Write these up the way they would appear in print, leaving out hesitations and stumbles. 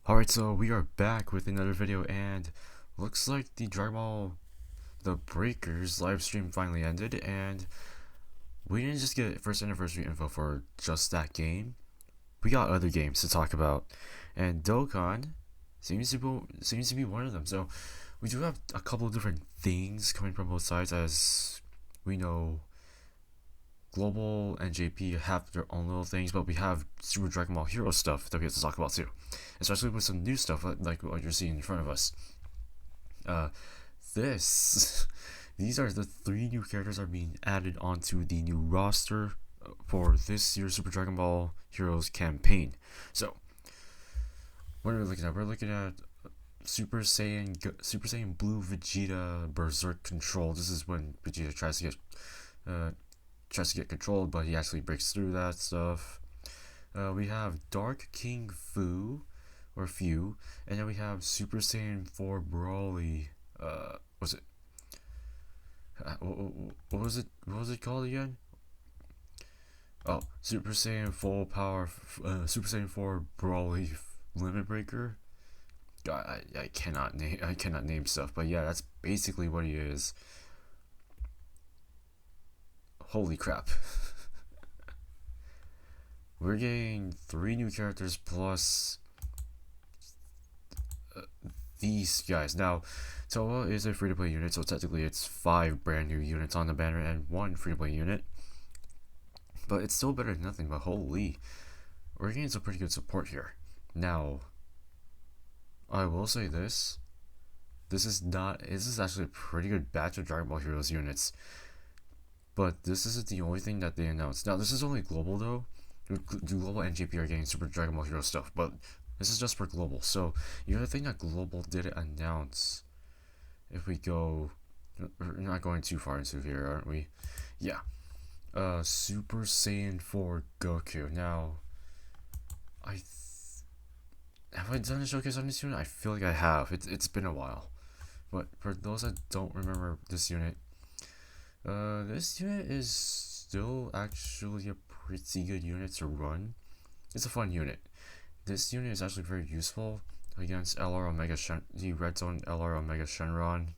Alright, so we are back with another video, and looks like the Dragon Ball The Breakers live stream finally ended, and we didn't just get first anniversary info for just that game. We got other games to talk about, and Dokkan seems to be one of them. So we do have a couple of different things coming from both sides, as we know. Global and JP have their own little things, but we have Super Dragon Ball Hero stuff that we have to talk about too, especially with some new stuff like what you're seeing in front of us. Uh, this, these are the 3 new characters that are being added onto the new roster for this year's Super Dragon Ball Heroes campaign. So, what are we looking at? We're looking at Super Saiyan Blue Vegeta Berserk Control. This is when Vegeta tries to get controlled, but he actually breaks through that stuff. We have Dark King Fu, or Fu, and then we have Super Saiyan 4 Broly. Was it? What was it? What was it called again? Oh, Super Saiyan Full Power, Super Saiyan 4 Broly Limit Breaker. I cannot name stuff, but yeah, that's basically what he is. Holy crap. We're getting 3 new characters plus these guys. Now, Toa is a free-to-play unit, so technically it's 5 brand new units on the banner and 1 free-to-play unit. But it's still better than nothing, but holy. We're getting some pretty good support here. Now, I will say this. This is actually a pretty good batch of Dragon Ball Heroes units. But this isn't the only thing that they announced. Now, this is only global though. Global and JP are getting Super Dragon Ball Hero stuff, but this is just for global. So, the other thing that global did announce, if we go, we're not going too far into here, aren't we? Yeah. Super Saiyan 4 Goku. Now, have I done a showcase on this unit? I feel like I have. It's been a while. But for those that don't remember this unit, this unit is still actually a pretty good unit to run. It's a fun unit. This unit is actually very useful against the Red Zone LR Omega Shenron.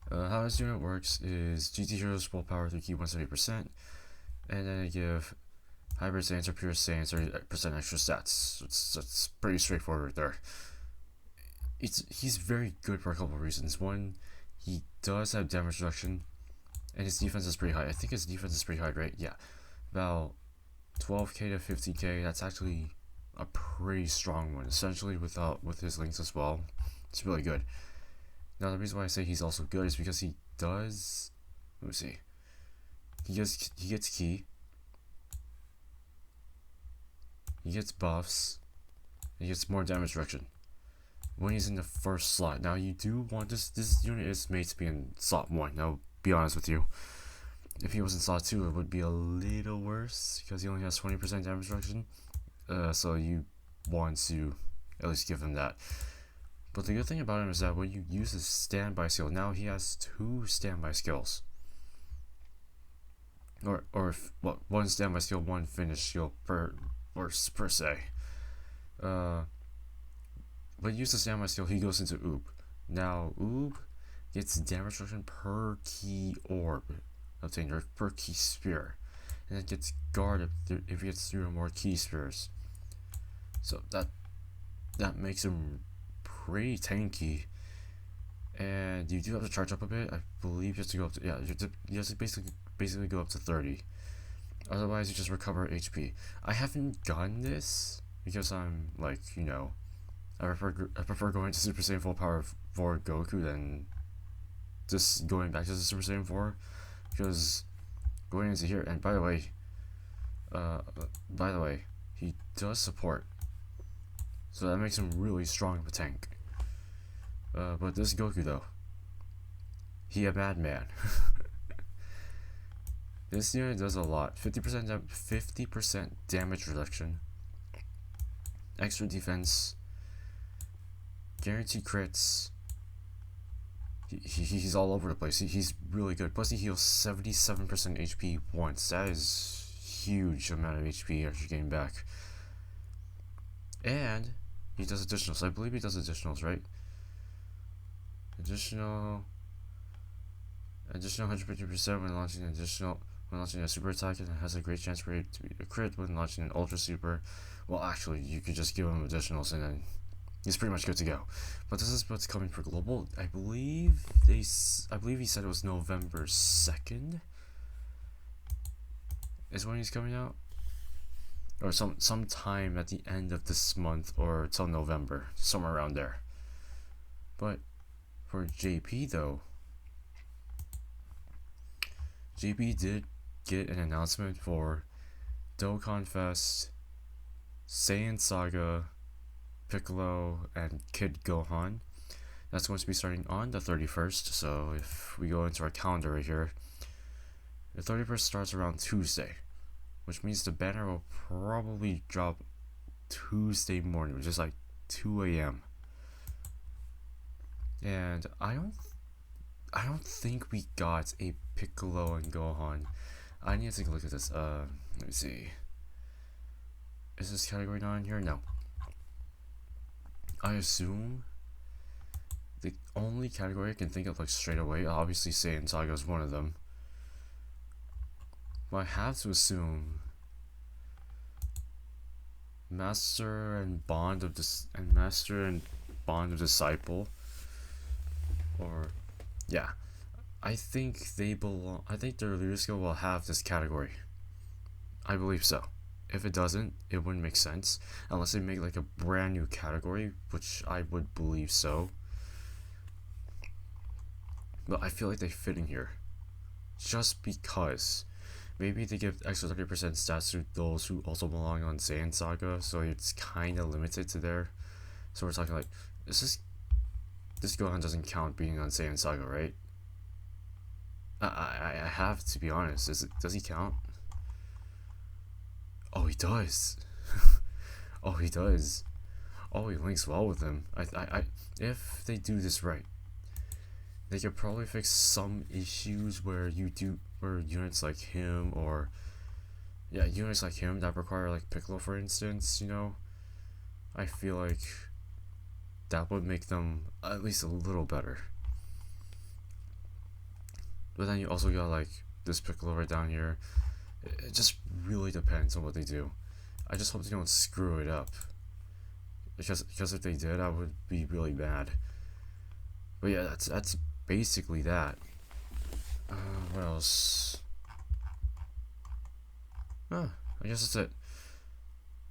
How this unit works is GT Heroes full power through key 170%, and then they give Hybrid Saiyans or Pure Saiyans 30% extra stats. It's pretty straightforward there. He's very good for a couple of reasons. One, he does have damage reduction, and his defense is pretty high. I think his defense is pretty high, right? Yeah, about 12k to 50k. That's actually a pretty strong one, essentially with his links as well. It's really good. Now, the reason why I say he's also good is because he does. Let me see. He gets key. He gets buffs. He gets more damage reduction when he's in the first slot. Now, you do want this unit is made to be in slot 1. Now, be honest with you, if he was in slot 2, it would be a little worse because he only has 20% damage reduction. So you want to at least give him that. But the good thing about him is that when you use his standby skill, now he has 2 standby skills. Or one standby skill, 1 finish skill per se. When you use the standby skill, he goes into Oob. Now, Oob gets damage reduction per key orb obtained, or per key spear. And it gets guard if he gets 3 or more key spears. So that makes him pretty tanky. And you do have to charge up a bit. I believe you have to go up to, you have to basically go up to 30. Otherwise, you just recover HP. I haven't gotten this because I'm like, I prefer going to Super Saiyan Full Power for Goku than just going back to the Super Saiyan 4, because going into here, and by the way, he does support, so that makes him really strong of a tank. But this Goku though, he a madman. This unit does a lot. 50% damage reduction, extra defense, guaranteed crits. He's all over the place. He's really good. Plus he heals 77% HP once. That is huge amount of HP after getting back. And he does additionals. I believe he does additionals, right? Additional 150% when launching a super attack, and it has a great chance rate to be a crit when launching an ultra super. Well, actually, you could just give him additionals and then he's pretty much good to go. But this is what's coming for global. I believe he said it was November 2nd is when he's coming out, or sometime at the end of this month or till November, somewhere around there. But for JP though, JP did get an announcement for Dokkan Fest, Saiyan Saga, Piccolo, and Kid Gohan. That's going to be starting on the 31st. So if we go into our calendar right here, the 31st starts around Tuesday, which means the banner will probably drop Tuesday morning, which is like 2 a.m. And I don't think we got a Piccolo and Gohan. I need to take a look at this. Let me see. Is this category not in here? No. I assume the only category I can think of like straight away, obviously Saiyan Saga is one of them. But I have to assume Master and Bond of Disciple, or yeah, I think they belong. I think their Lyriska will have this category. I believe so. If it doesn't, it wouldn't make sense unless they make like a brand new category, which I would believe so. But I feel like they fit in here just because maybe they give extra 30% stats to those who also belong on Saiyan Saga, so it's kind of limited to there. So we're talking like, this Gohan doesn't count being on Saiyan Saga, right? I have to be honest. Does he count? Oh, he does. Oh, he does. Oh, he links well with him. If they do this right, they could probably fix some issues where units like him, or units like him that require like Piccolo, for instance. I feel like that would make them at least a little better. But then you also got like this Piccolo right down here. It just really depends on what they do. I just hope they don't screw it up, because if they did, I would be really bad. But yeah, that's basically that. What else? I guess that's it.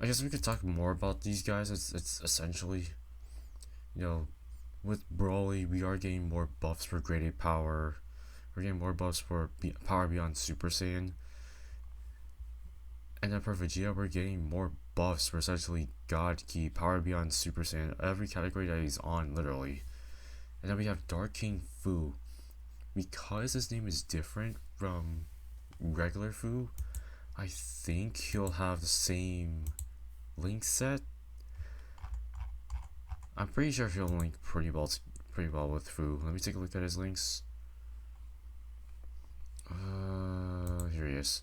I guess we could talk more about these guys. It's essentially, with Broly, we are getting more buffs for grade 8 power. We're getting more buffs for power beyond Super Saiyan. And then for Vegeta, we're getting more buffs for essentially God Ki, power beyond Super Saiyan, every category that he's on, literally. And then we have Dark King Fu. Because his name is different from regular Fu, I think he'll have the same link set. I'm pretty sure he'll link pretty well with Fu. Let me take a look at his links. Here he is.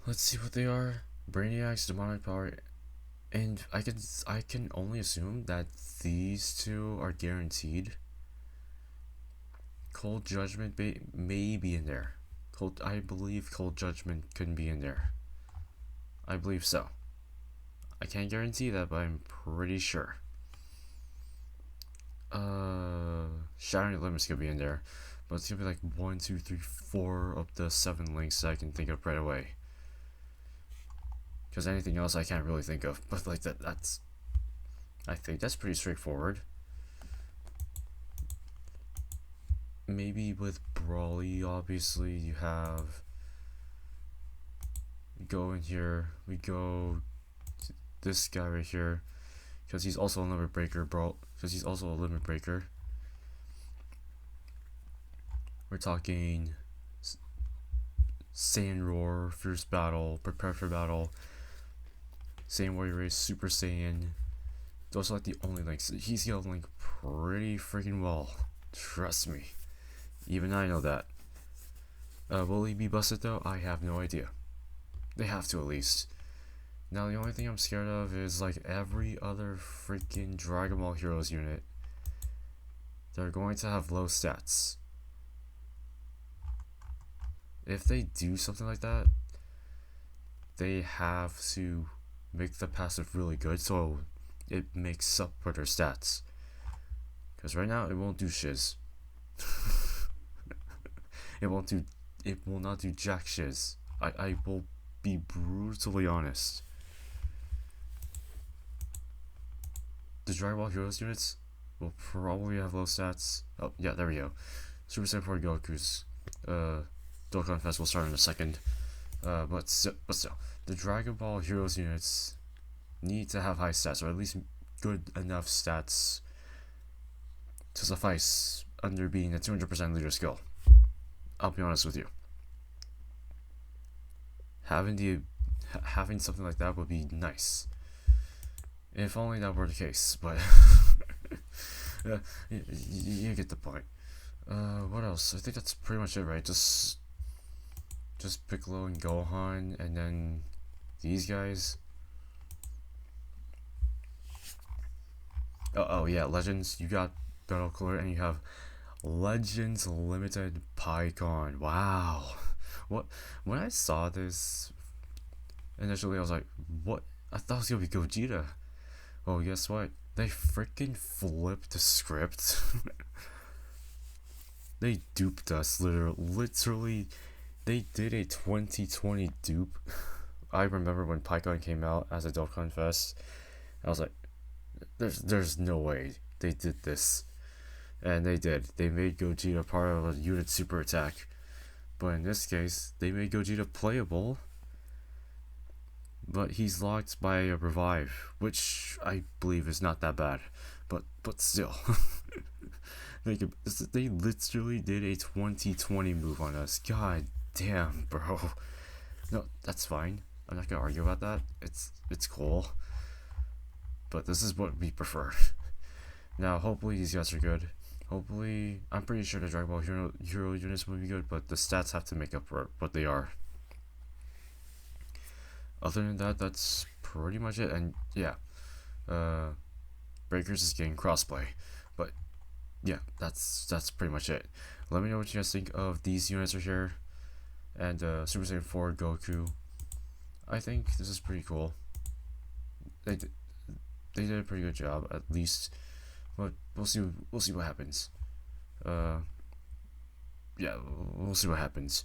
Let's see what they are. Brainiac's demonic power, and I can only assume that these two are guaranteed. Cold Judgment may be in there. I believe Cold Judgment could be in there. I believe so. I can't guarantee that, but I'm pretty sure. Shattering Limits could be in there, but it's gonna be like 1, 2, 3, 4 of the 7 links that I can think of right away. Because anything else I can't really think of. But like I think that's pretty straightforward. Maybe with Broly, obviously, you have, we go in here, we go to this guy right here, because he's also a limit breaker, We're talking Saiyan Roar, Fierce Battle, Prepare for Battle, Saiyan Warrior Race, Super Saiyan. Those are like the only links. He's gonna link pretty freaking well. Trust me. Even I know that. Will he be busted though? I have no idea. They have to at least. Now the only thing I'm scared of is like every other freaking Dragon Ball Heroes unit. They're going to have low stats. If they do something like that, they have to make the passive really good so it makes up for their stats. Because right now it won't do shiz. it will not do jack shiz. I will be brutally honest. The Dragon Ball Heroes units will probably have low stats. Oh yeah, there we go. Super Saiyan 4 Goku's Dokkan Fest will start in a second. But still, the Dragon Ball Heroes units need to have high stats, or at least good enough stats to suffice under being a 200% leader skill. I'll be honest with you. Having something like that would be nice. If only that were the case, but you get the point. What else? I think that's pretty much it, right? Just Piccolo and Gohan, and then these guys. Oh yeah, Legends. You got Battle Cooler, and you have Legends Limited Pikkon. Wow. What? When I saw this initially, I was like, what? I thought it was gonna be Gogeta. Well, guess what? They freaking flipped the script. They duped us, literally. They did a 2020 dupe. I remember when Pikkon came out as a Dokkan Fest. I was like, there's no way they did this. And they did. They made Gogeta part of a unit super attack. But in this case, they made Gogeta playable. But he's locked by a revive, which I believe is not that bad. But still. They literally did a 2020 move on us. God damn, bro. No, that's fine. I'm not gonna argue about that. It's cool. But this is what we prefer. Now, hopefully these guys are good. Hopefully, I'm pretty sure the Dragon Ball Hero units will be good, but the stats have to make up for what they are. Other than that, that's pretty much it. And yeah, Breakers is getting crossplay, but yeah, that's pretty much it. Let me know what you guys think of these units right here, and Super Saiyan 4 Goku. I think this is pretty cool. They did a pretty good job, at least. But we'll see what happens. Yeah, we'll see what happens.